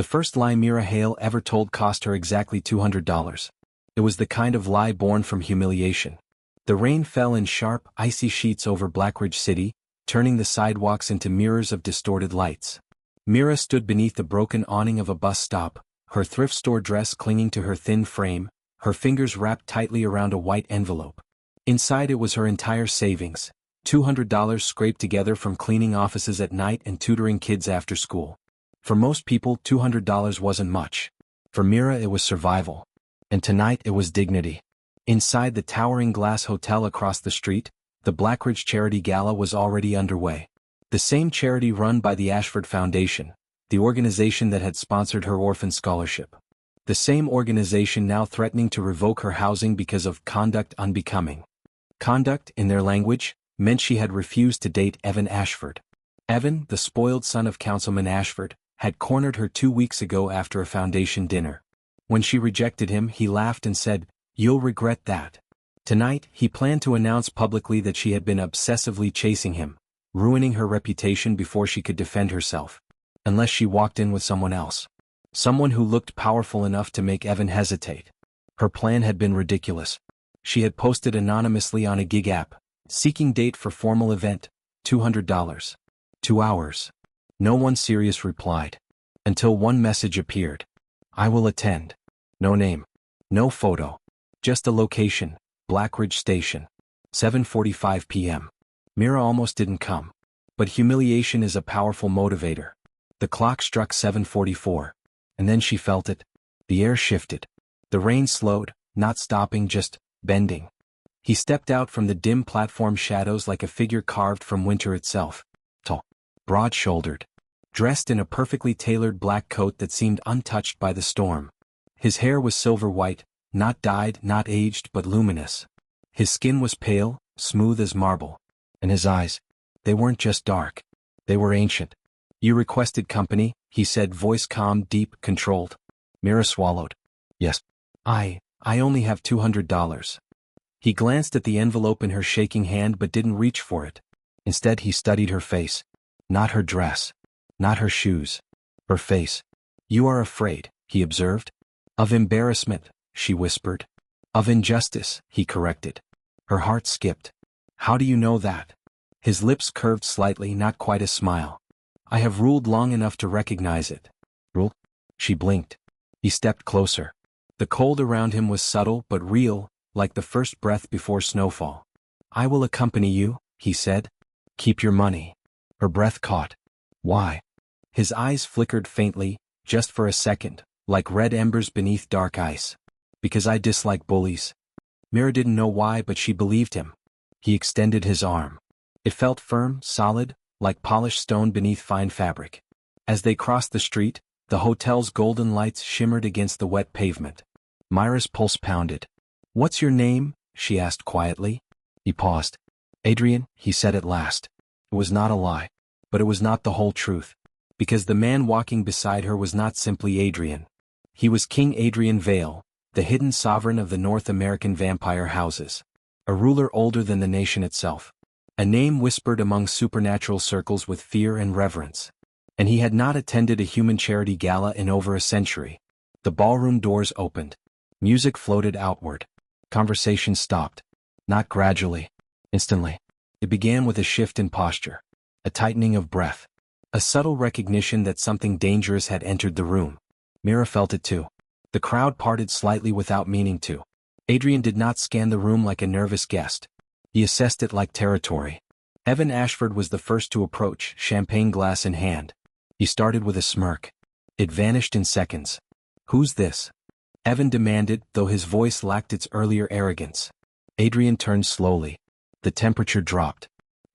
The first lie Mira Hale ever told cost her exactly $200. It was the kind of lie born from humiliation. The rain fell in sharp, icy sheets over Blackridge City, turning the sidewalks into mirrors of distorted lights. Mira stood beneath the broken awning of a bus stop, her thrift store dress clinging to her thin frame, her fingers wrapped tightly around a white envelope. Inside it was her entire savings, $200 scraped together from cleaning offices at night and tutoring kids after school. For most people, $200 wasn't much. For Mira it was survival. And tonight it was dignity. Inside the towering glass hotel across the street, the Blackridge Charity Gala was already underway. The same charity run by the Ashford Foundation, the organization that had sponsored her orphan scholarship. The same organization now threatening to revoke her housing because of conduct unbecoming. Conduct, in their language, meant she had refused to date Evan Ashford. Evan, the spoiled son of Councilman Ashford, had cornered her 2 weeks ago after a foundation dinner. When she rejected him, he laughed and said, "You'll regret that." Tonight, he planned to announce publicly that she had been obsessively chasing him, ruining her reputation before she could defend herself. Unless she walked in with someone else. Someone who looked powerful enough to make Evan hesitate. Her plan had been ridiculous. She had posted anonymously on a gig app, seeking date for formal event, $200. 2 hours. No one serious replied. Until one message appeared. "I will attend." No name. No photo. Just a location, Blackridge Station. 7:45 p.m. Mira almost didn't come. But humiliation is a powerful motivator. The clock struck 7:44. And then she felt it. The air shifted. The rain slowed, not stopping, just bending. He stepped out from the dim platform shadows like a figure carved from winter itself. Tall. Broad-shouldered. Dressed in a perfectly tailored black coat that seemed untouched by the storm. His hair was silver white, not dyed, not aged, but luminous. His skin was pale, smooth as marble. And his eyes, they weren't just dark. They were ancient. "You requested company," he said, voice calm, deep, controlled. Mira swallowed. "Yes. I only have $200. He glanced at the envelope in her shaking hand but didn't reach for it. Instead he studied her face. Not her dress. Not her shoes. Her face. "You are afraid," he observed. "Of embarrassment," she whispered. "Of injustice," he corrected. Her heart skipped. "How do you know that?" His lips curved slightly, not quite a smile. "I have ruled long enough to recognize it." "Ruled?" She blinked. He stepped closer. The cold around him was subtle but real, like the first breath before snowfall. "I will accompany you," he said. "Keep your money." Her breath caught. "Why?" His eyes flickered faintly, just for a second, like red embers beneath dark ice. "Because I dislike bullies." Mira didn't know why, but she believed him. He extended his arm. It felt firm, solid, like polished stone beneath fine fabric. As they crossed the street, the hotel's golden lights shimmered against the wet pavement. Mira's pulse pounded. "What's your name?" she asked quietly. He paused. "Adrian," he said at last. It was not a lie. But it was not the whole truth. Because the man walking beside her was not simply Adrian. He was King Adrian Vale, the hidden sovereign of the North American vampire houses. A ruler older than the nation itself. A name whispered among supernatural circles with fear and reverence. And he had not attended a human charity gala in over a century. The ballroom doors opened. Music floated outward. Conversation stopped. Not gradually. Instantly. It began with a shift in posture. A tightening of breath. A subtle recognition that something dangerous had entered the room. Mira felt it too. The crowd parted slightly without meaning to. Adrian did not scan the room like a nervous guest. He assessed it like territory. Evan Ashford was the first to approach, champagne glass in hand. He started with a smirk. It vanished in seconds. "Who's this?" Evan demanded, though his voice lacked its earlier arrogance. Adrian turned slowly. The temperature dropped.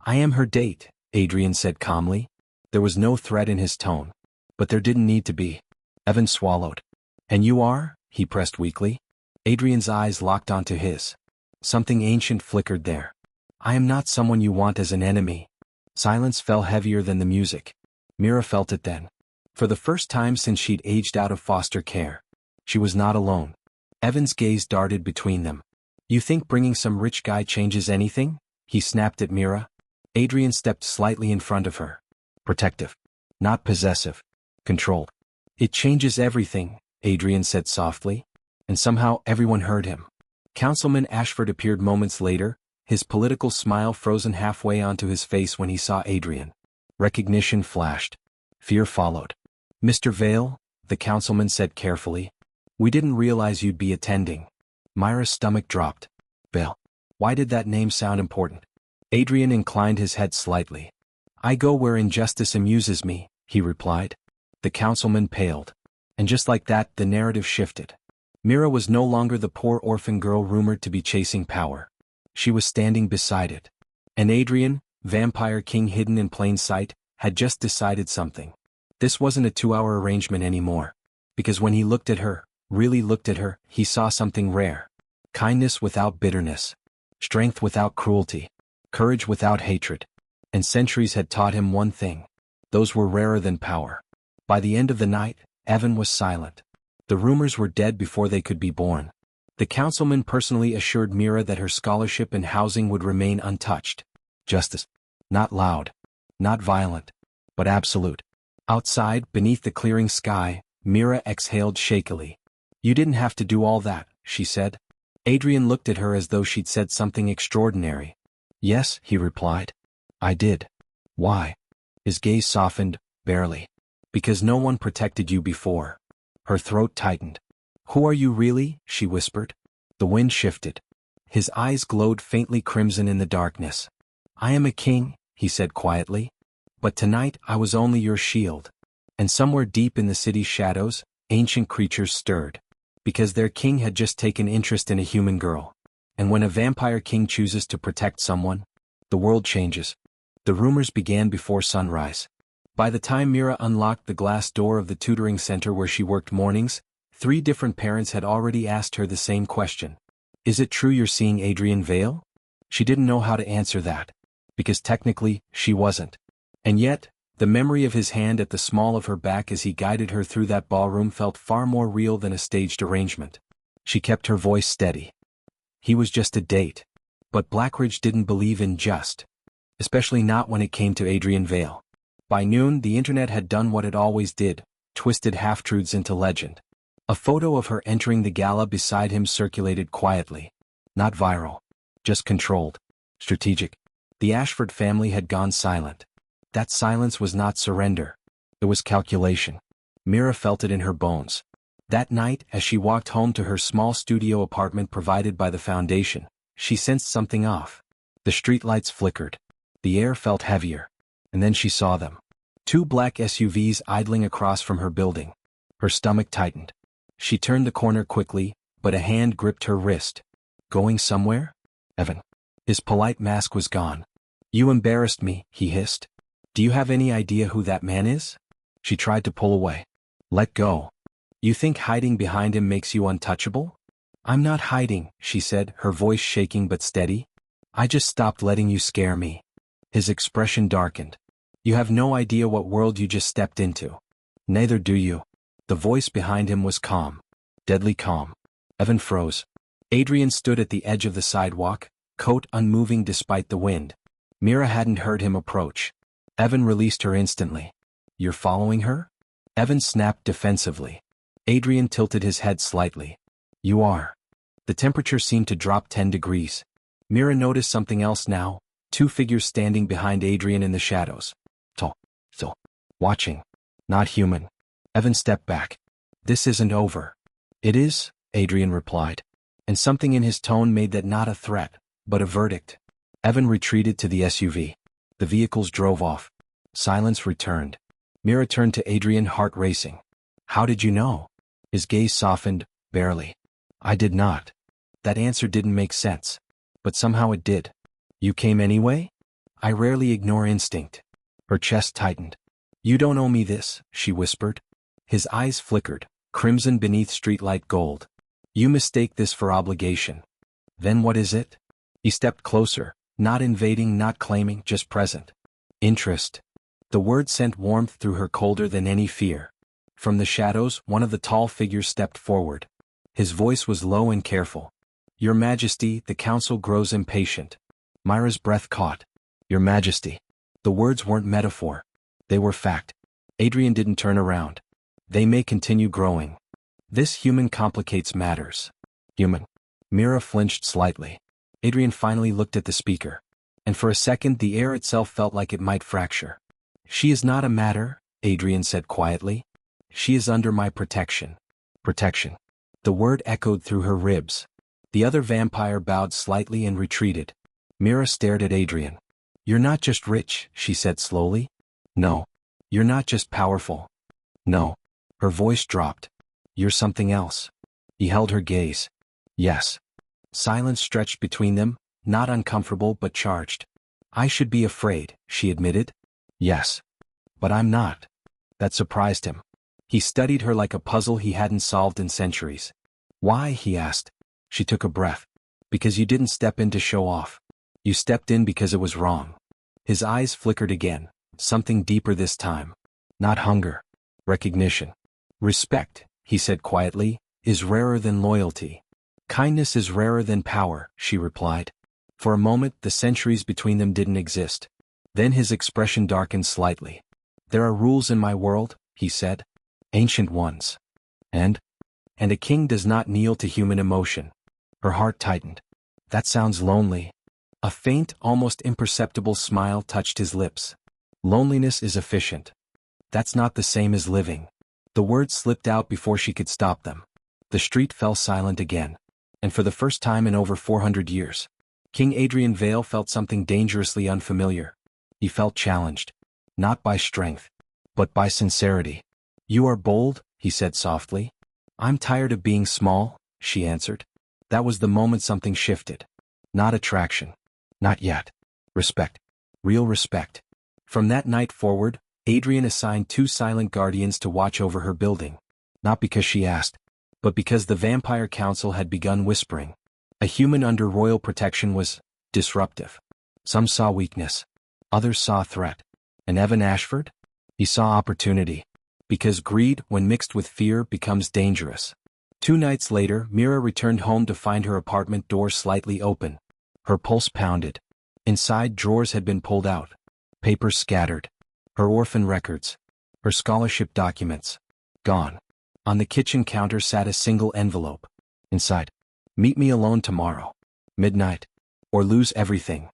"I am her date," Adrian said calmly. There was no threat in his tone. But there didn't need to be. Evan swallowed. "And you are?" he pressed weakly. Adrian's eyes locked onto his. Something ancient flickered there. "I am not someone you want as an enemy." Silence fell heavier than the music. Mira felt it then. For the first time since she'd aged out of foster care. She was not alone. Evan's gaze darted between them. "You think bringing some rich guy changes anything?" he snapped at Mira. Adrian stepped slightly in front of her. Protective. Not possessive. Controlled. It changes everything, Adrian said softly. And somehow everyone heard him. Councilman Ashford appeared moments later, his political smile frozen halfway onto his face when he saw Adrian. Recognition flashed. Fear followed. Mr. Vale, the councilman said carefully. We didn't realize you'd be attending. Mira's stomach dropped. Vale. Why did that name sound important? Adrian inclined his head slightly. I go where injustice amuses me, he replied. The councilman paled. And just like that, the narrative shifted. Mira was no longer the poor orphan girl rumored to be chasing power. She was standing beside it. And Adrian, vampire king hidden in plain sight, had just decided something. This wasn't a 2-hour arrangement anymore. Because when he looked at her, really looked at her, he saw something rare. Kindness without bitterness. Strength without cruelty. Courage without hatred. And centuries had taught him one thing. Those were rarer than power. By the end of the night, Evan was silent. The rumors were dead before they could be born. The councilman personally assured Mira that her scholarship and housing would remain untouched. Justice. Not loud. Not violent. But absolute. Outside, beneath the clearing sky, Mira exhaled shakily. You didn't have to do all that, she said. Adrian looked at her as though she'd said something extraordinary. Yes, he replied. I did. Why? His gaze softened, barely. Because no one protected you before. Her throat tightened. Who are you really? She whispered. The wind shifted. His eyes glowed faintly crimson in the darkness. I am a king, he said quietly. But tonight I was only your shield. And somewhere deep in the city's shadows, ancient creatures stirred. Because their king had just taken interest in a human girl. And when a vampire king chooses to protect someone, the world changes. The rumors began before sunrise. By the time Mira unlocked the glass door of the tutoring center where she worked mornings, 3 different parents had already asked her the same question. Is it true you're seeing Adrian Vale? She didn't know how to answer that. Because technically, she wasn't. And yet, the memory of his hand at the small of her back as he guided her through that ballroom felt far more real than a staged arrangement. She kept her voice steady. He was just a date. But Blackridge didn't believe in just. Especially not when it came to Adrian Vale. By noon, the internet had done what it always did, twisted half-truths into legend. A photo of her entering the gala beside him circulated quietly. Not viral. Just controlled. Strategic. The Ashford family had gone silent. That silence was not surrender. It was calculation. Mira felt it in her bones. That night, as she walked home to her small studio apartment provided by the foundation, she sensed something off. The streetlights flickered. The air felt heavier. And then she saw them. 2 black SUVs idling across from her building. Her stomach tightened. She turned the corner quickly, but a hand gripped her wrist. Going somewhere? Evan. His polite mask was gone. You embarrassed me, he hissed. Do you have any idea who that man is? She tried to pull away. Let go. You think hiding behind him makes you untouchable? I'm not hiding, she said, her voice shaking but steady. I just stopped letting you scare me. His expression darkened. You have no idea what world you just stepped into. Neither do you. The voice behind him was calm. Deadly calm. Evan froze. Adrian stood at the edge of the sidewalk, coat unmoving despite the wind. Mira hadn't heard him approach. Evan released her instantly. You're following her? Evan snapped defensively. Adrian tilted his head slightly. You are. The temperature seemed to drop 10 degrees. Mira noticed something else now, 2 figures standing behind Adrian in the shadows. Tall. Watching. Not human. Evan stepped back. This isn't over. It is, Adrian replied. And something in his tone made that not a threat, but a verdict. Evan retreated to the SUV. The vehicles drove off. Silence returned. Mira turned to Adrian, heart racing. How did you know? His gaze softened, barely. I did not. That answer didn't make sense. But somehow it did. You came anyway? I rarely ignore instinct. Her chest tightened. You don't owe me this, she whispered. His eyes flickered, crimson beneath streetlight gold. You mistake this for obligation. Then what is it? He stepped closer, not invading, not claiming, just present. Interest. The word sent warmth through her colder than any fear. From the shadows, one of the tall figures stepped forward. His voice was low and careful. Your Majesty, the council grows impatient. Mira's breath caught. Your Majesty. The words weren't metaphor. They were fact. Adrian didn't turn around. They may continue growing. This human complicates matters. Human. Mira flinched slightly. Adrian finally looked at the speaker. And for a second the air itself felt like it might fracture. She is not a matter, Adrian said quietly. She is under my protection. Protection. The word echoed through her ribs. The other vampire bowed slightly and retreated. Mira stared at Adrian. You're not just rich, she said slowly. No. You're not just powerful. No. Her voice dropped. You're something else. He held her gaze. Yes. Silence stretched between them, not uncomfortable but charged. I should be afraid, she admitted. Yes. But I'm not. That surprised him. He studied her like a puzzle he hadn't solved in centuries. Why, he asked. She took a breath. Because you didn't step in to show off. You stepped in because it was wrong. His eyes flickered again, something deeper this time. Not hunger. Recognition. Respect, he said quietly, is rarer than loyalty. Kindness is rarer than power, she replied. For a moment the centuries between them didn't exist. Then his expression darkened slightly. There are rules in my world, he said. Ancient ones. And a king does not kneel to human emotion. Her heart tightened. That sounds lonely. A faint, almost imperceptible smile touched his lips. Loneliness is efficient. That's not the same as living. The words slipped out before she could stop them. The street fell silent again. And for the first time in over 400 years, King Adrian Vale felt something dangerously unfamiliar. He felt challenged. Not by strength, but by sincerity. You are bold, he said softly. I'm tired of being small, she answered. That was the moment something shifted. Not attraction. Not yet. Respect. Real respect. From that night forward, Adrian assigned 2 silent guardians to watch over her building. Not because she asked, but because the Vampire Council had begun whispering. A human under royal protection was disruptive. Some saw weakness. Others saw threat. And Evan Ashford? He saw opportunity. Because greed, when mixed with fear, becomes dangerous. 2 nights later, Mira returned home to find her apartment door slightly open. Her pulse pounded. Inside, drawers had been pulled out. Papers scattered. Her orphan records. Her scholarship documents. Gone. On the kitchen counter sat a single envelope. Inside. Meet me alone tomorrow. Midnight. Or lose everything.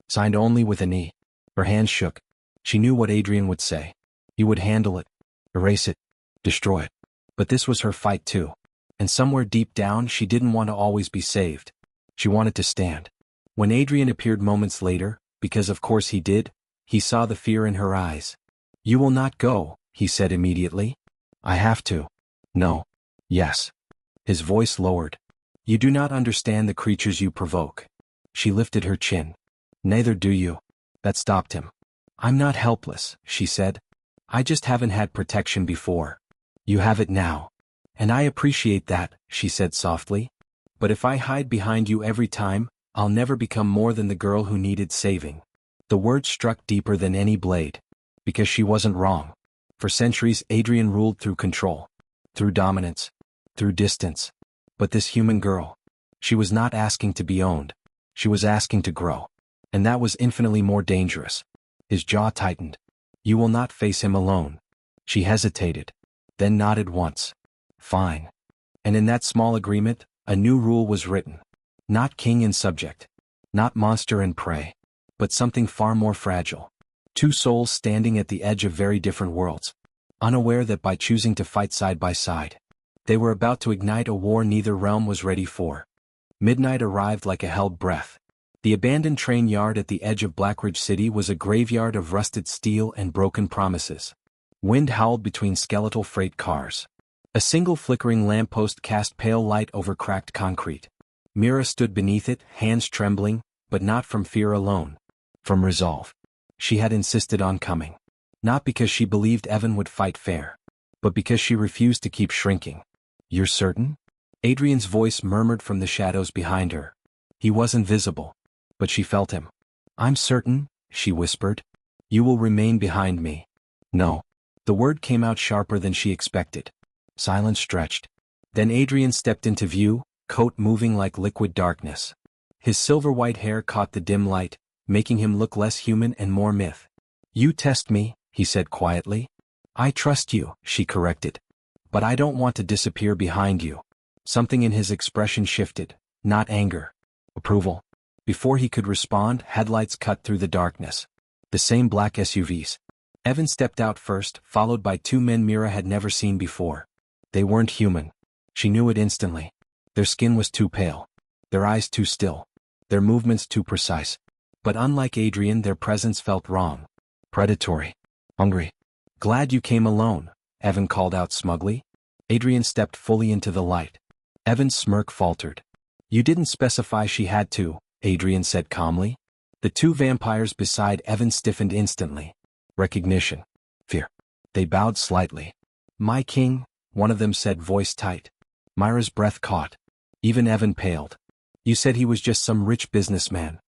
Signed only with an E. Her hands shook. She knew what Adrian would say. He would handle it. Erase it. Destroy it. But this was her fight too. And somewhere deep down she didn't want to always be saved. She wanted to stand. When Adrian appeared moments later, because of course he did, he saw the fear in her eyes. You will not go, he said immediately. I have to. No. Yes. His voice lowered. You do not understand the creatures you provoke. She lifted her chin. Neither do you. That stopped him. I'm not helpless, she said. I just haven't had protection before. You have it now. And I appreciate that, she said softly. But if I hide behind you every time, I'll never become more than the girl who needed saving. The word struck deeper than any blade. Because she wasn't wrong. For centuries Adrian ruled through control. Through dominance. Through distance. But this human girl. She was not asking to be owned. She was asking to grow. And that was infinitely more dangerous. His jaw tightened. You will not face him alone. She hesitated. Then nodded once. Fine. And in that small agreement, a new rule was written. Not king and subject. Not monster and prey. But something far more fragile. 2 souls standing at the edge of very different worlds. Unaware that by choosing to fight side by side, they were about to ignite a war neither realm was ready for. Midnight arrived like a held breath. The abandoned train yard at the edge of Blackridge City was a graveyard of rusted steel and broken promises. Wind howled between skeletal freight cars. A single flickering lamppost cast pale light over cracked concrete. Mira stood beneath it, hands trembling, but not from fear alone. From resolve. She had insisted on coming. Not because she believed Evan would fight fair, but because she refused to keep shrinking. You're certain? Adrian's voice murmured from the shadows behind her. He wasn't visible, but she felt him. I'm certain, she whispered. You will remain behind me. No. The word came out sharper than she expected. Silence stretched. Then Adrian stepped into view, coat moving like liquid darkness. His silver-white hair caught the dim light, making him look less human and more myth. You test me, he said quietly. I trust you, she corrected. But I don't want to disappear behind you. Something in his expression shifted, not anger. Approval. Before he could respond, headlights cut through the darkness. The same black SUVs. Evan stepped out first, followed by two men Mira had never seen before. They weren't human. She knew it instantly. Their skin was too pale. Their eyes too still. Their movements too precise. But unlike Adrian, their presence felt wrong. Predatory. Hungry. Glad you came alone, Evan called out smugly. Adrian stepped fully into the light. Evan's smirk faltered. You didn't specify she had to, Adrian said calmly. The two vampires beside Evan stiffened instantly. Recognition. Fear. They bowed slightly. My king, one of them said, voice tight. Mira's breath caught. Even Evan paled. You said he was just some rich businessman.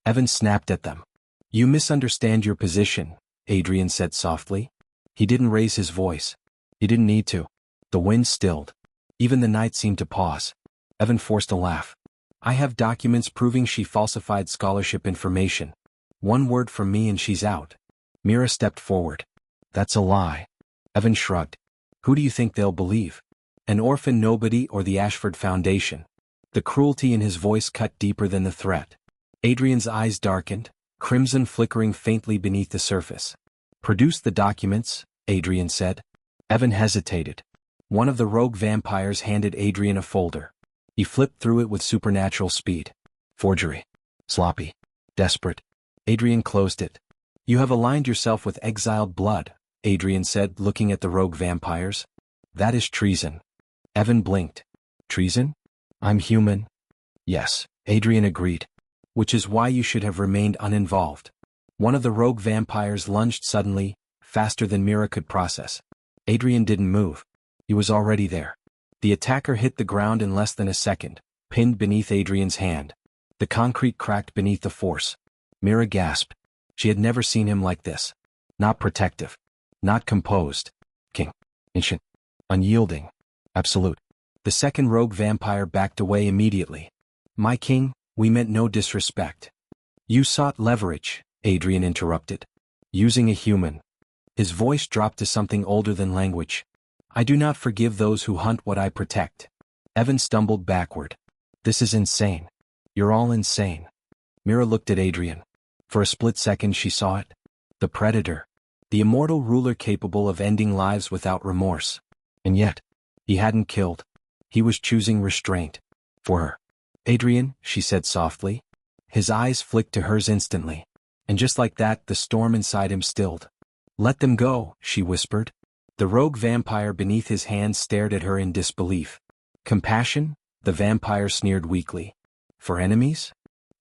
Evan snapped at them. You misunderstand your position, Adrian said softly. He didn't raise his voice. He didn't need to. The wind stilled. Even the night seemed to pause. Evan forced a laugh. I have documents proving she falsified scholarship information. One word from me and she's out. Mira stepped forward. That's a lie. Evan shrugged. Who do you think they'll believe? An orphan nobody or the Ashford Foundation? The cruelty in his voice cut deeper than the threat. Adrian's eyes darkened, crimson flickering faintly beneath the surface. Produce the documents, Adrian said. Evan hesitated. One of the rogue vampires handed Adrian a folder. He flipped through it with supernatural speed. Forgery. Sloppy. Desperate. Adrian closed it. You have aligned yourself with exiled blood, Adrian said, looking at the rogue vampires. That is treason. Evan blinked. Treason? I'm human. Yes, Adrian agreed. Which is why you should have remained uninvolved. One of the rogue vampires lunged suddenly, faster than Mira could process. Adrian didn't move. He was already there. The attacker hit the ground in less than a second, pinned beneath Adrian's hand. The concrete cracked beneath the force. Mira gasped. She had never seen him like this. Not protective. Not composed. King. Ancient. Unyielding. Absolute. The second rogue vampire backed away immediately. My king, we meant no disrespect. You sought leverage, Adrian interrupted. Using a human. His voice dropped to something older than language. I do not forgive those who hunt what I protect. Evan stumbled backward. This is insane. You're all insane. Mira looked at Adrian. For a split second she saw it. The predator. The immortal ruler capable of ending lives without remorse. And yet, he hadn't killed. He was choosing restraint. For her. Adrian, she said softly. His eyes flicked to hers instantly. And just like that, the storm inside him stilled. Let them go, she whispered. The rogue vampire beneath his hand stared at her in disbelief. Compassion? The vampire sneered weakly. For enemies?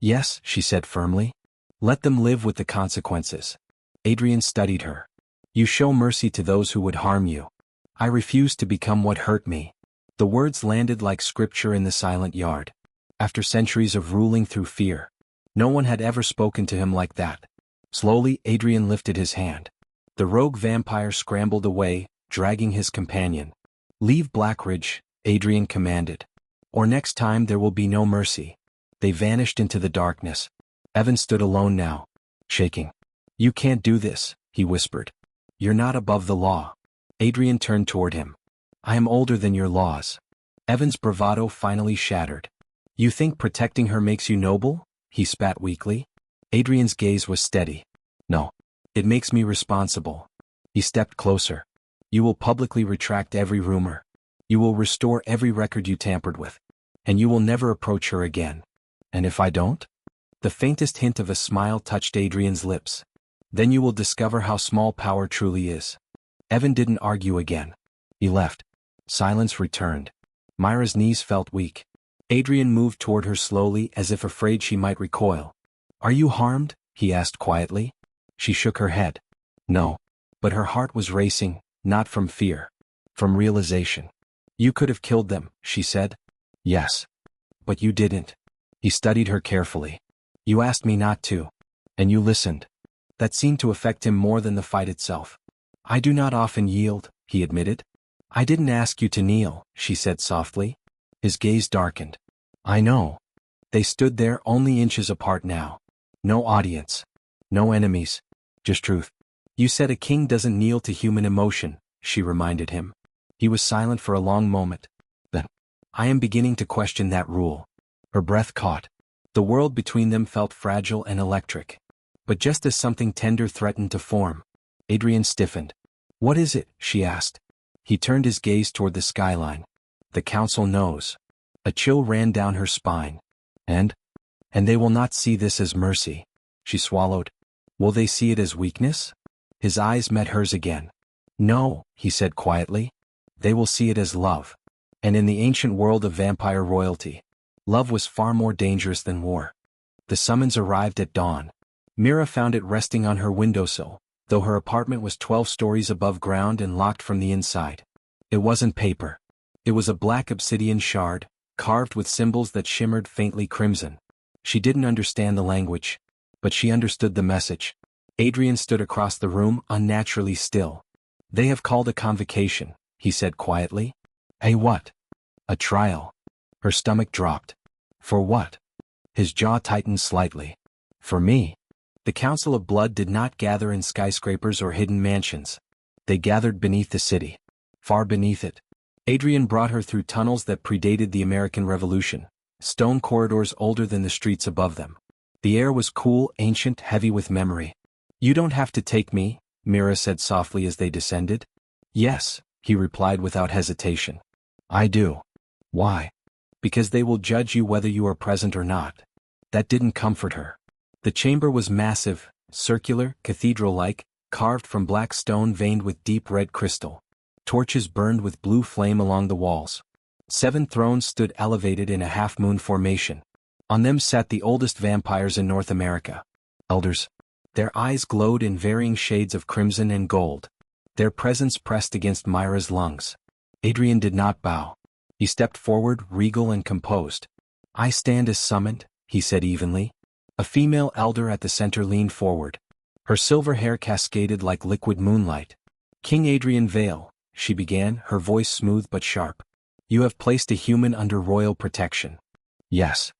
Yes, she said firmly. Let them live with the consequences. Adrian studied her. You show mercy to those who would harm you. I refuse to become what hurt me. The words landed like scripture in the silent yard. After centuries of ruling through fear, no one had ever spoken to him like that. Slowly, Adrian lifted his hand. The rogue vampire scrambled away, dragging his companion. Leave Blackridge, Adrian commanded. Or next time there will be no mercy. They vanished into the darkness. Evan stood alone now, shaking. You can't do this, he whispered. You're not above the law. Adrian turned toward him. I am older than your laws. Evan's bravado finally shattered. You think protecting her makes you noble? He spat weakly. Adrian's gaze was steady. No. It makes me responsible. He stepped closer. You will publicly retract every rumor. You will restore every record you tampered with. And you will never approach her again. And if I don't? The faintest hint of a smile touched Adrian's lips. Then you will discover how small power truly is. Evan didn't argue again. He left. Silence returned. Mira's knees felt weak. Adrian moved toward her slowly as if afraid she might recoil. Are you harmed? He asked quietly. She shook her head. No. But her heart was racing, not from fear. From realization. You could have killed them, she said. Yes. But you didn't. He studied her carefully. You asked me not to. And you listened. That seemed to affect him more than the fight itself. I do not often yield, he admitted. I didn't ask you to kneel, she said softly. His gaze darkened. I know. They stood there only inches apart now. No audience. No enemies. Just truth. You said a king doesn't kneel to human emotion, she reminded him. He was silent for a long moment. Then, I am beginning to question that rule. Her breath caught. The world between them felt fragile and electric. But just as something tender threatened to form, Adrian stiffened. What is it? She asked. He turned his gaze toward the skyline. The council knows. A chill ran down her spine. And they will not see this as mercy. She swallowed. Will they see it as weakness? His eyes met hers again. No, he said quietly. They will see it as love. And in the ancient world of vampire royalty, love was far more dangerous than war. The summons arrived at dawn. Mira found it resting on her windowsill, though her apartment was 12 stories above ground and locked from the inside. It wasn't paper. It was a black obsidian shard, carved with symbols that shimmered faintly crimson. She didn't understand the language, but she understood the message. Adrian stood across the room, unnaturally still. They have called a convocation, he said quietly. A what? A trial. Her stomach dropped. For what? His jaw tightened slightly. For me. The Council of Blood did not gather in skyscrapers or hidden mansions. They gathered beneath the city. Far beneath it. Adrian brought her through tunnels that predated the American Revolution, stone corridors older than the streets above them. The air was cool, ancient, heavy with memory. You don't have to take me, Mira said softly as they descended. Yes, he replied without hesitation. I do. Why? Because they will judge you whether you are present or not. That didn't comfort her. The chamber was massive, circular, cathedral-like, carved from black stone veined with deep red crystal. Torches burned with blue flame along the walls. 7 thrones stood elevated in a half-moon formation. On them sat the oldest vampires in North America. Elders. Their eyes glowed in varying shades of crimson and gold. Their presence pressed against Mira's lungs. Adrian did not bow. He stepped forward, regal and composed. I stand as summoned, he said evenly. A female elder at the center leaned forward. Her silver hair cascaded like liquid moonlight. King Adrian Vale, she began, her voice smooth but sharp. You have placed a human under royal protection. Yes.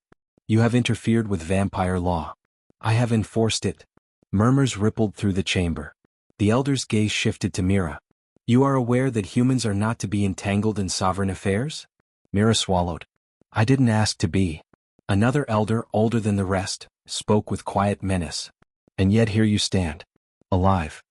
You have interfered with vampire law. I have enforced it. Murmurs rippled through the chamber. The elder's gaze shifted to Mira. You are aware that humans are not to be entangled in sovereign affairs? Mira swallowed. I didn't ask to be. Another elder, older than the rest, spoke with quiet menace. And yet here you stand. Alive.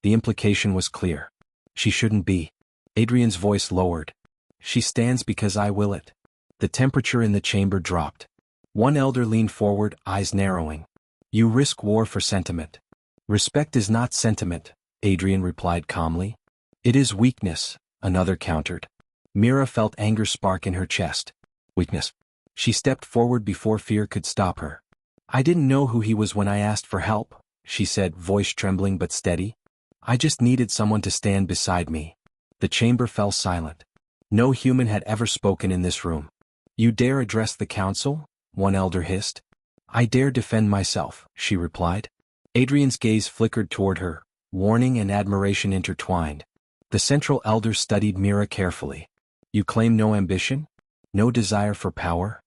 The implication was clear. She shouldn't be. Adrian's voice lowered. She stands because I will it. The temperature in the chamber dropped. One elder leaned forward, eyes narrowing. You risk war for sentiment. Respect is not sentiment, Adrian replied calmly. It is weakness, another countered. Mira felt anger spark in her chest. Weakness. She stepped forward before fear could stop her. I didn't know who he was when I asked for help, she said, voice trembling but steady. I just needed someone to stand beside me. The chamber fell silent. No human had ever spoken in this room. You dare address the council? One elder hissed. I dare defend myself, she replied. Adrian's gaze flickered toward her, warning and admiration intertwined. The central elder studied Mira carefully. You claim no ambition? No desire for power?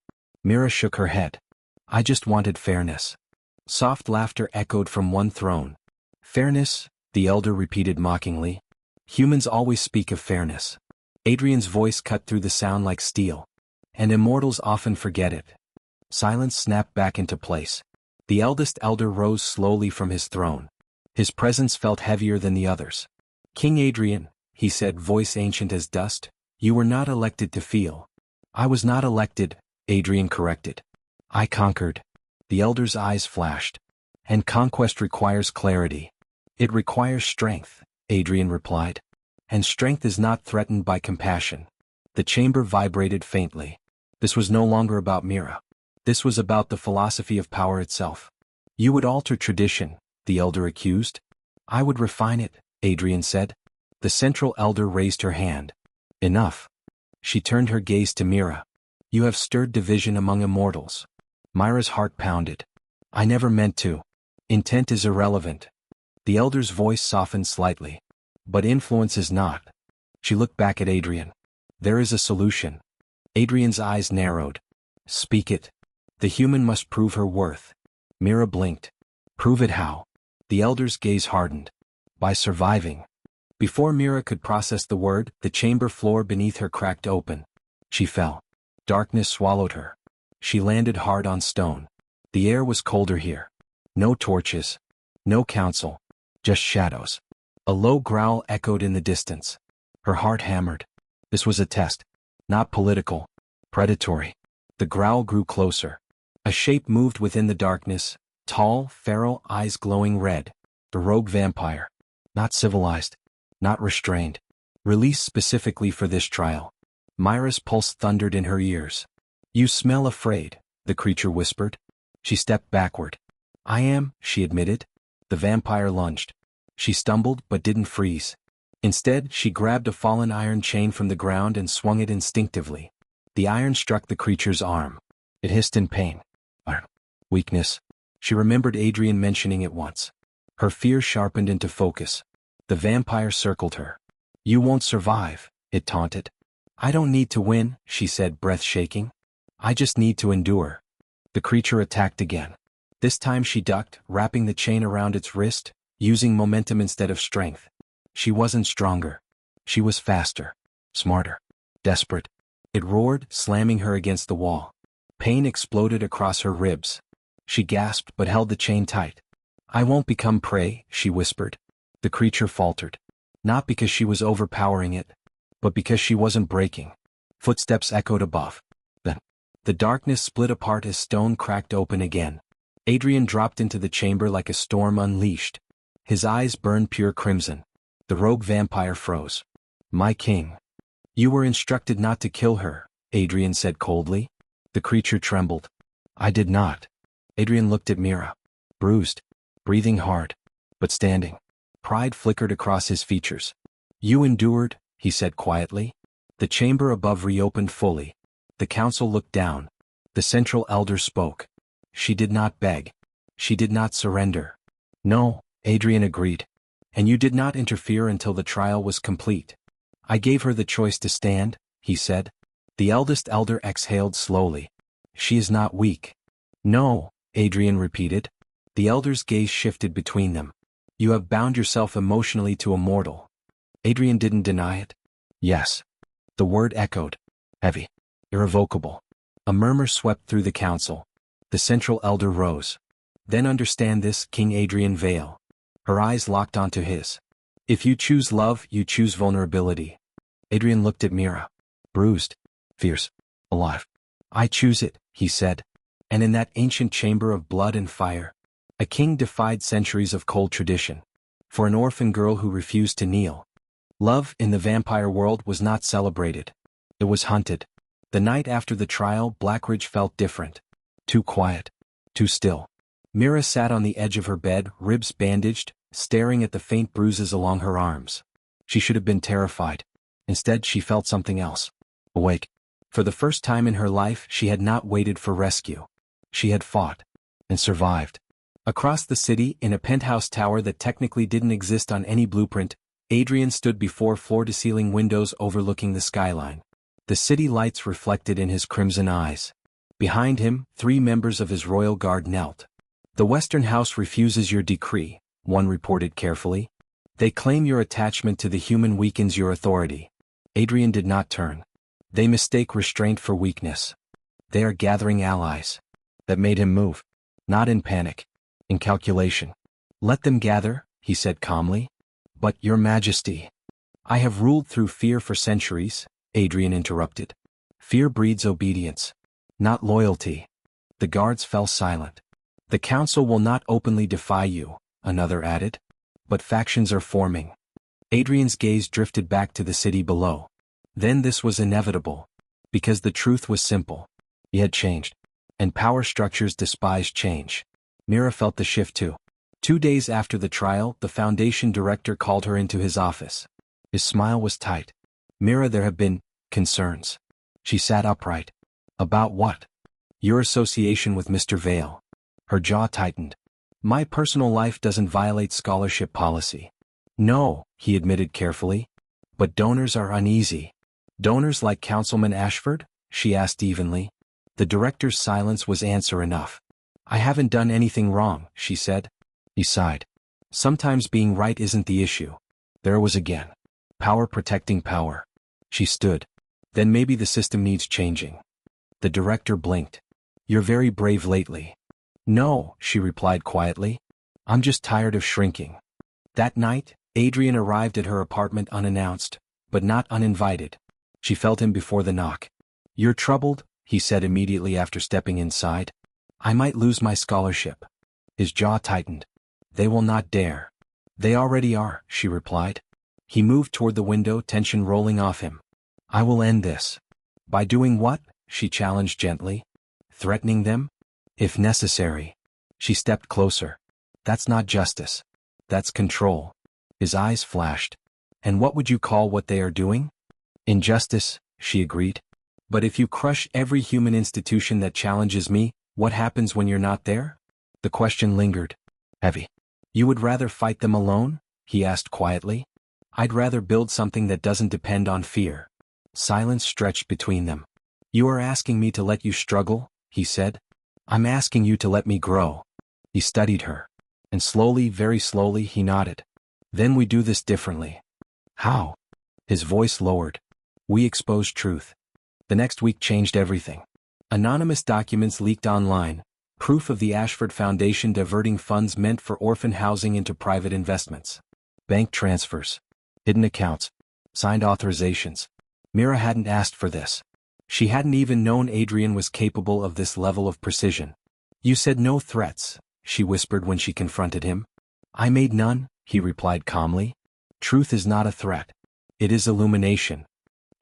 Mira shook her head. I just wanted fairness. Soft laughter echoed from one throne. Fairness? The elder repeated mockingly. Humans always speak of fairness. Adrian's voice cut through the sound like steel. And immortals often forget it. Silence snapped back into place. The eldest elder rose slowly from his throne. His presence felt heavier than the others. King Adrian, he said, voice ancient as dust, you were not elected to feel. I was not elected, Adrian corrected. I conquered. The elder's eyes flashed. And conquest requires clarity. It requires strength, Adrian replied. And strength is not threatened by compassion. The chamber vibrated faintly. This was no longer about Mira. This was about the philosophy of power itself. You would alter tradition, the elder accused. I would refine it, Adrian said. The central elder raised her hand. Enough. She turned her gaze to Mira. You have stirred division among immortals. Mira's heart pounded. I never meant to. Intent is irrelevant. The elder's voice softened slightly. But influence is not. She looked back at Adrian. There is a solution. Adrian's eyes narrowed. Speak it. The human must prove her worth. Mira blinked. Prove it how? The elder's gaze hardened. By surviving. Before Mira could process the word, the chamber floor beneath her cracked open. She fell. Darkness swallowed her. She landed hard on stone. The air was colder here. No torches. No council. Just shadows. A low growl echoed in the distance. Her heart hammered. This was a test. Not political. Predatory. The growl grew closer. A shape moved within the darkness, tall, feral, eyes glowing red. The rogue vampire. Not civilized. Not restrained. Released specifically for this trial. Mira's pulse thundered in her ears. "You smell afraid," the creature whispered. She stepped backward. "I am," she admitted. The vampire lunged. She stumbled but didn't freeze. Instead, she grabbed a fallen iron chain from the ground and swung it instinctively. The iron struck the creature's arm. It hissed in pain. Weakness. She remembered Adrian mentioning it once. Her fear sharpened into focus. The vampire circled her. "You won't survive," it taunted. "I don't need to win," she said, breath shaking. "I just need to endure." The creature attacked again. This time she ducked, wrapping the chain around its wrist, using momentum instead of strength. She wasn't stronger. She was faster, smarter, desperate. It roared, slamming her against the wall. Pain exploded across her ribs. She gasped but held the chain tight. "I won't become prey," she whispered. The creature faltered. Not because she was overpowering it, but because she wasn't breaking. Footsteps echoed above. Then, the darkness split apart as stone cracked open again. Adrian dropped into the chamber like a storm unleashed. His eyes burned pure crimson. The rogue vampire froze. "My king." "You were instructed not to kill her," Adrian said coldly. The creature trembled. "I did not." Adrian looked at Mira. Bruised, breathing hard, but standing. Pride flickered across his features. "You endured," he said quietly. The chamber above reopened fully. The council looked down. The central elder spoke. "She did not beg. She did not surrender." "No," Adrian agreed. "And you did not interfere until the trial was complete." "I gave her the choice to stand," he said. The eldest elder exhaled slowly. "She is not weak." "No," Adrian repeated. The elder's gaze shifted between them. "You have bound yourself emotionally to a mortal." Adrian didn't deny it. "Yes." The word echoed. Heavy. Irrevocable. A murmur swept through the council. The central elder rose. "Then understand this, King Adrian Vale." Her eyes locked onto his. "If you choose love, you choose vulnerability." Adrian looked at Mira. Bruised. Fierce. Alive. "I choose it," he said. And in that ancient chamber of blood and fire, a king defied centuries of cold tradition. For an orphan girl who refused to kneel. Love in the vampire world was not celebrated. It was hunted. The night after the trial, Blackridge felt different. Too quiet. Too still. Mira sat on the edge of her bed, ribs bandaged, staring at the faint bruises along her arms. She should have been terrified. Instead, she felt something else. Awake. For the first time in her life, she had not waited for rescue. She had fought. And survived. Across the city, in a penthouse tower that technically didn't exist on any blueprint, Adrian stood before floor-to-ceiling windows overlooking the skyline. The city lights reflected in his crimson eyes. Behind him, 3 members of his royal guard knelt. "The Western House refuses your decree," one reported carefully. "They claim your attachment to the human weakens your authority." Adrian did not turn. "They mistake restraint for weakness. They are gathering allies." That made him move. Not in panic. In calculation. "Let them gather," he said calmly. "But, Your Majesty." "I have ruled through fear for centuries," Adrian interrupted. "Fear breeds obedience. Not loyalty." The guards fell silent. "The council will not openly defy you," another added. "But factions are forming." Adrian's gaze drifted back to the city below. Then this was inevitable. Because the truth was simple. He had changed. And power structures despise change. Mira felt the shift too. 2 days after the trial, the foundation director called her into his office. His smile was tight. "Mira, there have been concerns." She sat upright. "About what?" "Your association with Mr. Vale." Her jaw tightened. "My personal life doesn't violate scholarship policy." "No," he admitted carefully. "But donors are uneasy." "Donors like Councilman Ashford?" she asked evenly. The director's silence was answer enough. "I haven't done anything wrong," she said. He sighed. "Sometimes being right isn't the issue. There was again. Power protecting power. She stood. Then maybe the system needs changing. The director blinked. You're very brave lately. No, she replied quietly. I'm just tired of shrinking. That night, Adrian arrived at her apartment unannounced, but not uninvited. She felt him before the knock. You're troubled, he said immediately after stepping inside. I might lose my scholarship. His jaw tightened. They will not dare. They already are, she replied. He moved toward the window, tension rolling off him. I will end this. By doing what? She challenged gently. Threatening them? If necessary. She stepped closer. That's not justice. That's control. His eyes flashed. And what would you call what they are doing? Injustice, she agreed. But if you crush every human institution that challenges me, what happens when you're not there? The question lingered. Heavy. You would rather fight them alone? He asked quietly. I'd rather build something that doesn't depend on fear. Silence stretched between them. You are asking me to let you struggle, he said. I'm asking you to let me grow. He studied her. And slowly, very slowly, he nodded. Then we do this differently. How? His voice lowered. We expose truth. The next week changed everything. Anonymous documents leaked online, proof of the Ashford Foundation diverting funds meant for orphan housing into private investments. Bank transfers. Hidden accounts. Signed authorizations. Mira hadn't asked for this. She hadn't even known Adrian was capable of this level of precision. You said no threats, she whispered when she confronted him. I made none, he replied calmly. Truth is not a threat. It is illumination.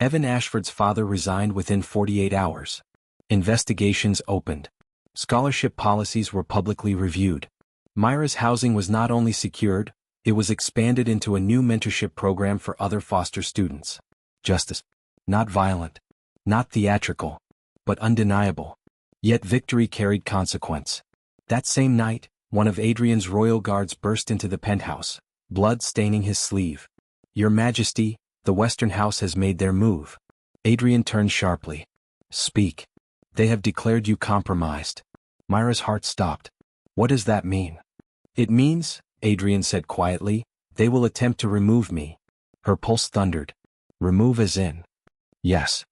Evan Ashford's father resigned within 48 hours. Investigations opened. Scholarship policies were publicly reviewed. Mira's housing was not only secured, it was expanded into a new mentorship program for other foster students. Justice. Not violent. Not theatrical. But undeniable. Yet victory carried consequence. That same night, one of Adrian's royal guards burst into the penthouse, blood staining his sleeve. Your Majesty, the Western House has made their move. Adrian turned sharply. Speak. They have declared you compromised. Mira's heart stopped. What does that mean? It means, Adrian said quietly, they will attempt to remove me. Her pulse thundered. Remove as in? Yes.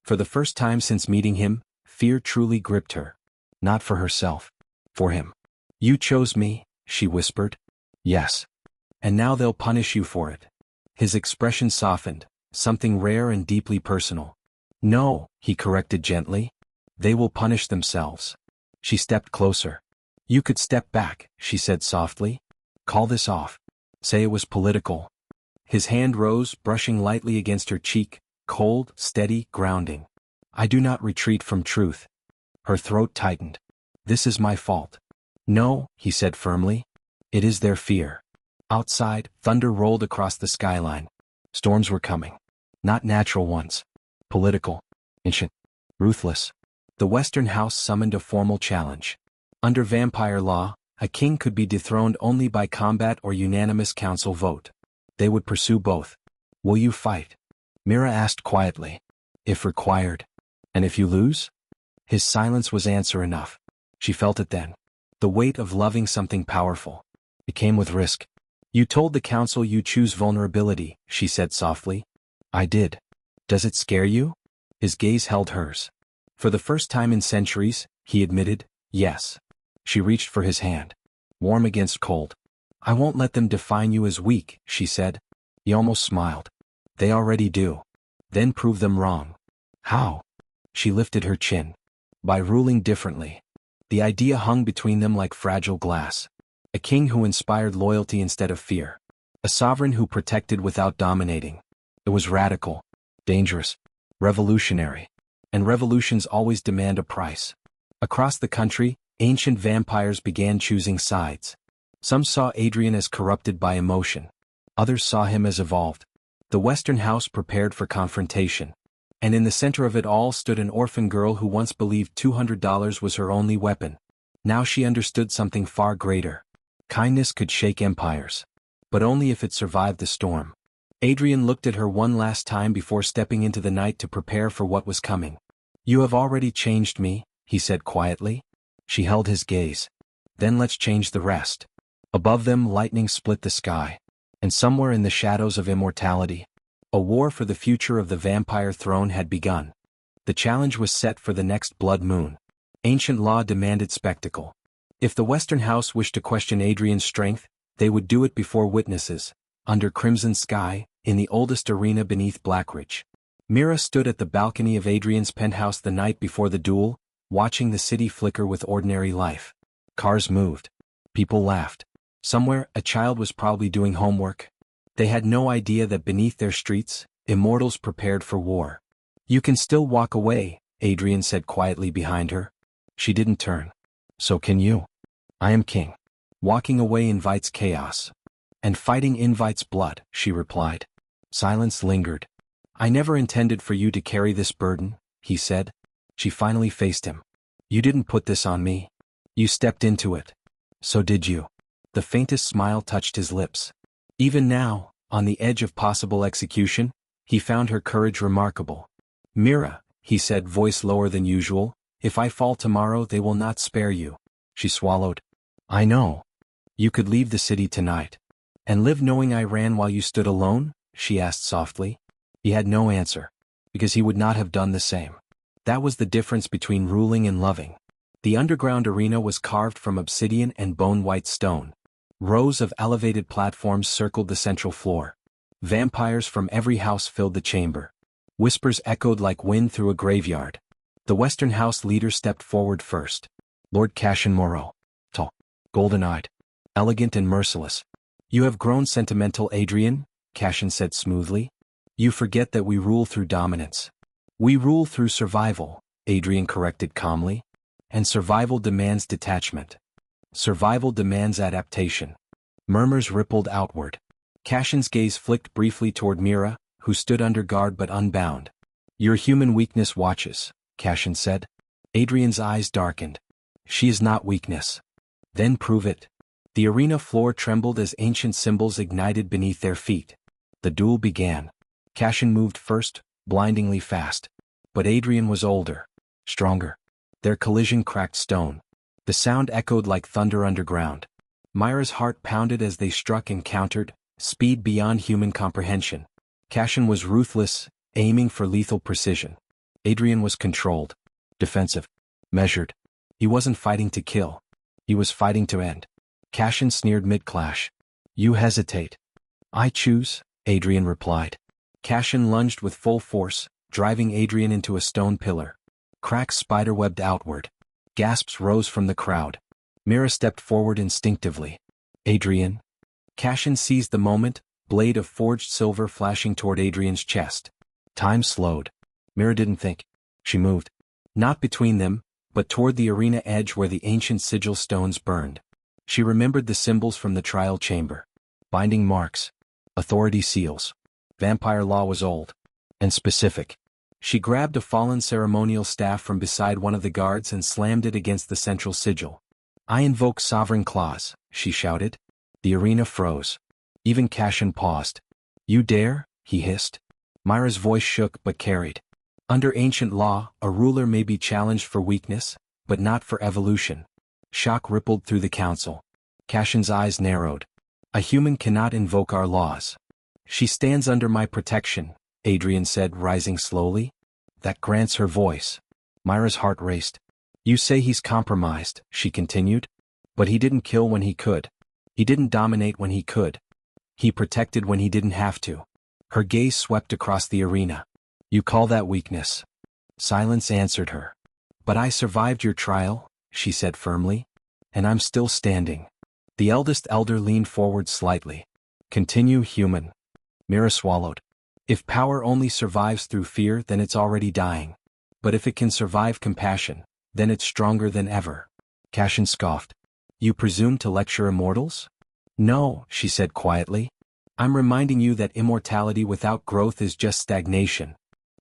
For the first time since meeting him, fear truly gripped her. Not for herself. For him. You chose me, she whispered. Yes. And now they'll punish you for it. His expression softened, something rare and deeply personal. No, he corrected gently. They will punish themselves. She stepped closer. You could step back, she said softly. Call this off. Say it was political. His hand rose, brushing lightly against her cheek, cold, steady, grounding. I do not retreat from truth. Her throat tightened. This is my fault. No, he said firmly. It is their fear. Outside, thunder rolled across the skyline. Storms were coming. Not natural ones. Political. Ancient. Ruthless. The Western House summoned a formal challenge. Under vampire law, a king could be dethroned only by combat or unanimous council vote. They would pursue both. Will you fight? Mira asked quietly. If required. And if you lose? His silence was answer enough. She felt it then. The weight of loving something powerful. It came with risk. You told the council you choose vulnerability, she said softly. I did. Does it scare you? His gaze held hers. For the first time in centuries, he admitted, yes. She reached for his hand. Warm against cold. I won't let them define you as weak, she said. He almost smiled. They already do. Then prove them wrong. How? She lifted her chin. By ruling differently. The idea hung between them like fragile glass. A king who inspired loyalty instead of fear. A sovereign who protected without dominating. It was radical. Dangerous. Revolutionary. And revolutions always demand a price. Across the country, ancient vampires began choosing sides. Some saw Adrian as corrupted by emotion. Others saw him as evolved. The Western House prepared for confrontation. And in the center of it all stood an orphan girl who once believed $200 was her only weapon. Now she understood something far greater. Kindness could shake empires. But only if it survived the storm. Adrian looked at her one last time before stepping into the night to prepare for what was coming. You have already changed me, he said quietly. She held his gaze. Then let's change the rest. Above them lightning split the sky. And somewhere in the shadows of immortality, a war for the future of the vampire throne had begun. The challenge was set for the next blood moon. Ancient law demanded spectacle. If the Western House wished to question Adrian's strength, they would do it before witnesses, under crimson sky, in the oldest arena beneath Blackridge. Mira stood at the balcony of Adrian's penthouse the night before the duel, watching the city flicker with ordinary life. Cars moved. People laughed. Somewhere, a child was probably doing homework. They had no idea that beneath their streets, immortals prepared for war. "You can still walk away," Adrian said quietly behind her. She didn't turn. "So can you. I am king. Walking away invites chaos. And fighting invites blood," she replied. Silence lingered. "I never intended for you to carry this burden," he said. She finally faced him. "You didn't put this on me. You stepped into it. So did you." The faintest smile touched his lips. Even now, on the edge of possible execution, he found her courage remarkable. "Mira," he said, voice lower than usual, "if I fall tomorrow they will not spare you." She swallowed. "I know. You could leave the city tonight. And live knowing I ran while you stood alone?" she asked softly. He had no answer, because he would not have done the same. That was the difference between ruling and loving. The underground arena was carved from obsidian and bone-white stone. Rows of elevated platforms circled the central floor. Vampires from every house filled the chamber. Whispers echoed like wind through a graveyard. The Western House leader stepped forward first. Lord Cashin Moreau. Tall, golden-eyed, elegant and merciless. "You have grown sentimental, Adrian," Cashin said smoothly. "You forget that we rule through dominance." "We rule through survival," Adrian corrected calmly. "And survival demands detachment. Survival demands adaptation." Murmurs rippled outward. Cashin's gaze flicked briefly toward Mira, who stood under guard but unbound. "Your human weakness watches," Cashin said. Adrian's eyes darkened. "She is not weakness." "Then prove it." The arena floor trembled as ancient symbols ignited beneath their feet. The duel began. Cashin moved first, blindingly fast. But Adrian was older, stronger. Their collision cracked stone. The sound echoed like thunder underground. Mira's heart pounded as they struck and countered, speed beyond human comprehension. Cashin was ruthless, aiming for lethal precision. Adrian was controlled, defensive, measured. He wasn't fighting to kill. He was fighting to end. Cashin sneered mid-clash. "You hesitate." "I choose," Adrian replied. Cashin lunged with full force, driving Adrian into a stone pillar. Cracks spiderwebbed outward. Gasps rose from the crowd. Mira stepped forward instinctively. "Adrian." Cashin seized the moment, blade of forged silver flashing toward Adrian's chest. Time slowed. Mira didn't think. She moved. Not between them, but toward the arena edge where the ancient sigil stones burned. She remembered the symbols from the trial chamber. Binding marks. Authority seals. Vampire law was old. And specific. She grabbed a fallen ceremonial staff from beside one of the guards and slammed it against the central sigil. "I invoke sovereign claws," she shouted. The arena froze. Even Cashin paused. "You dare?" he hissed. Mira's voice shook but carried. "Under ancient law, a ruler may be challenged for weakness, but not for evolution." Shock rippled through the council. Cashin's eyes narrowed. "A human cannot invoke our laws." "She stands under my protection," Adrian said, rising slowly. "That grants her voice." Mira's heart raced. "You say he's compromised," she continued. "But he didn't kill when he could. He didn't dominate when he could. He protected when he didn't have to." Her gaze swept across the arena. "You call that weakness?" Silence answered her. "But I survived your trial," she said firmly. "And I'm still standing." The eldest elder leaned forward slightly. "Continue, human." Mira swallowed. "If power only survives through fear, then it's already dying. But if it can survive compassion, then it's stronger than ever." Cashin scoffed. "You presume to lecture immortals?" "No," she said quietly. "I'm reminding you that immortality without growth is just stagnation."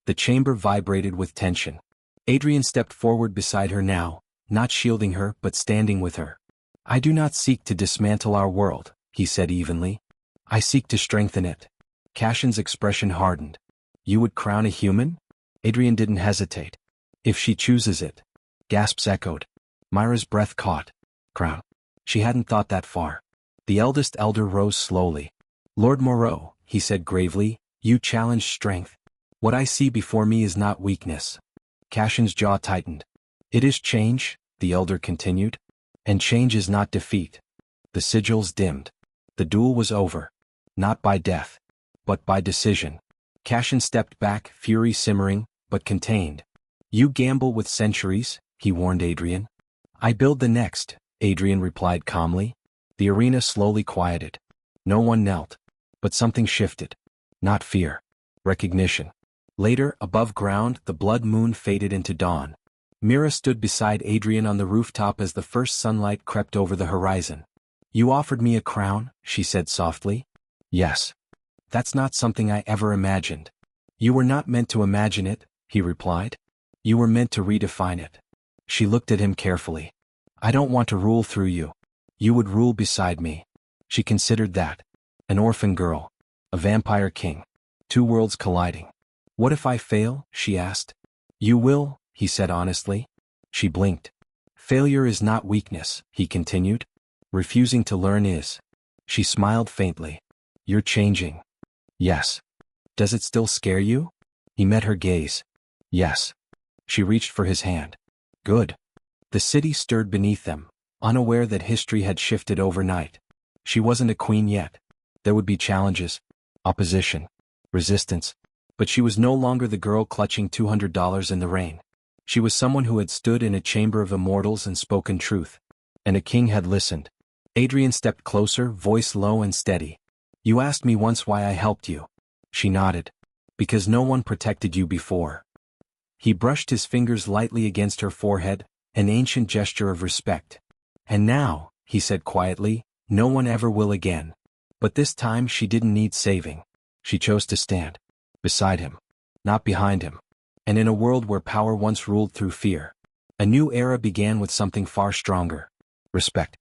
The chamber vibrated with tension. Adrian stepped forward beside her now, not shielding her but standing with her. "I do not seek to dismantle our world," he said evenly. "I seek to strengthen it." Cashin's expression hardened. "You would crown a human?" Adrian didn't hesitate. "If she chooses it." Gasps echoed. Mira's breath caught. Crown. She hadn't thought that far. The eldest elder rose slowly. Lord Moreau, he said gravely, you challenge strength. What I see before me is not weakness. Cashin's jaw tightened. It is change, the elder continued. And change is not defeat. The sigils dimmed. The duel was over. Not by death. But by decision. Cashin stepped back, fury simmering, but contained. You gamble with centuries, he warned Adrian. I build the next, Adrian replied calmly. The arena slowly quieted. No one knelt. But something shifted. Not fear. Recognition. Later, above ground, the blood moon faded into dawn. Mira stood beside Adrian on the rooftop as the first sunlight crept over the horizon. You offered me a crown, she said softly. Yes. That's not something I ever imagined. You were not meant to imagine it, he replied. You were meant to redefine it. She looked at him carefully. I don't want to rule through you. You would rule beside me. She considered that. An orphan girl. A vampire king. Two worlds colliding. What if I fail? She asked. You will, he said honestly. She blinked. Failure is not weakness, he continued. Refusing to learn is. She smiled faintly. You're changing. Yes. Does it still scare you? He met her gaze. Yes. She reached for his hand. Good. The city stirred beneath them, unaware that history had shifted overnight. She wasn't a queen yet. There would be challenges, opposition, resistance, but she was no longer the girl clutching $200 in the rain. She was someone who had stood in a chamber of immortals and spoken truth. And a king had listened. Adrian stepped closer, voice low and steady. You asked me once why I helped you. She nodded. Because no one protected you before. He brushed his fingers lightly against her forehead, an ancient gesture of respect. And now, he said quietly, no one ever will again. But this time she didn't need saving. She chose to stand. Beside him. Not behind him. And in a world where power once ruled through fear. A new era began with something far stronger. Respect.